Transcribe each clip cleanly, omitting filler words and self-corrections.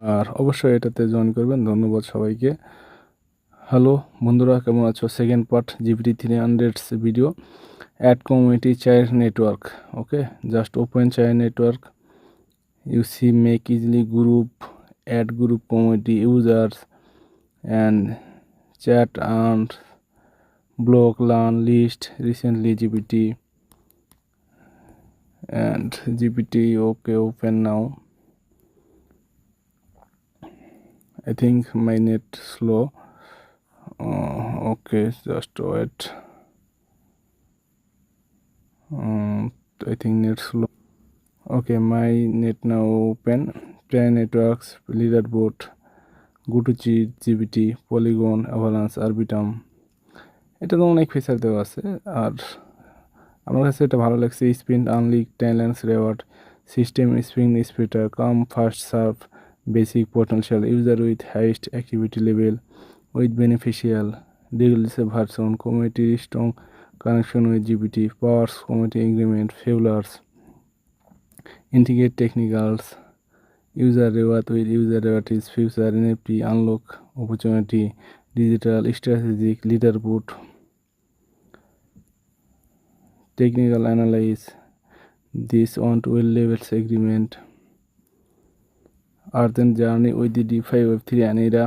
আর অবশ্যই এটাতে জয়েন করবেন। ধন্যবাদ সবাইকে। হ্যালো বন্ধুরা, কেমন আছো? Second part GPT-300 video, add community chair network. Okay, just open chair network, you see make easily group, add group community users and chat and block learn list recently GPT and GPT. Okay, open now. I think my net slow. Okay, just wait. I think net slow. Okay, my net now open. Try networks, leaderboard, go to GPT, Polygon, Avalanche, Arbitum. এটা তো অনেক feature দেওয়া আছে, আর আমার কাছে এটা ভালো লাগছে। Spin unlock, talents reward, system spin spitter, come first serve, basic potential, user with highest activity level, with beneficial, ডিগ্রিসে version, community strong connection with GPT, powers, community agreement, ফেভলার্স, integrate technicals, user reward with user reward is future NFT, unlock opportunity, digital strategic leaderboard, technical analyze, this on 12 levels agreement, Earthen journey with the DeFi Web3 and era.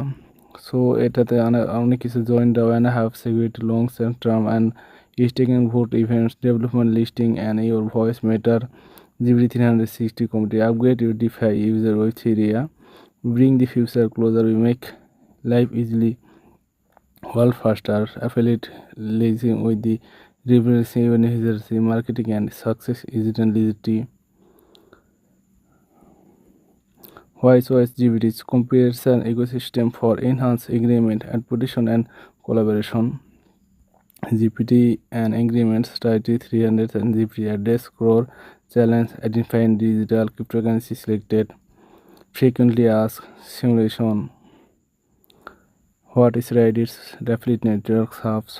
So এটাতে অনেক কিছু join দাও and have security long term and is taking vote events, development listing and your voice matter. GPT-360 community, upgrade your DeFi user Web3 area, bring the future closer, we make life easily, world faster, affiliate leasing with the revenue marketing and success is identity. Why choice GPT's comparison ecosystem for enhanced agreement and protection and collaboration. GPT and agreements strategy 300 and GPT address core challenge, identifying digital cryptocurrency selected, frequently asked simulation. What is Reddit's affiliate network hubs?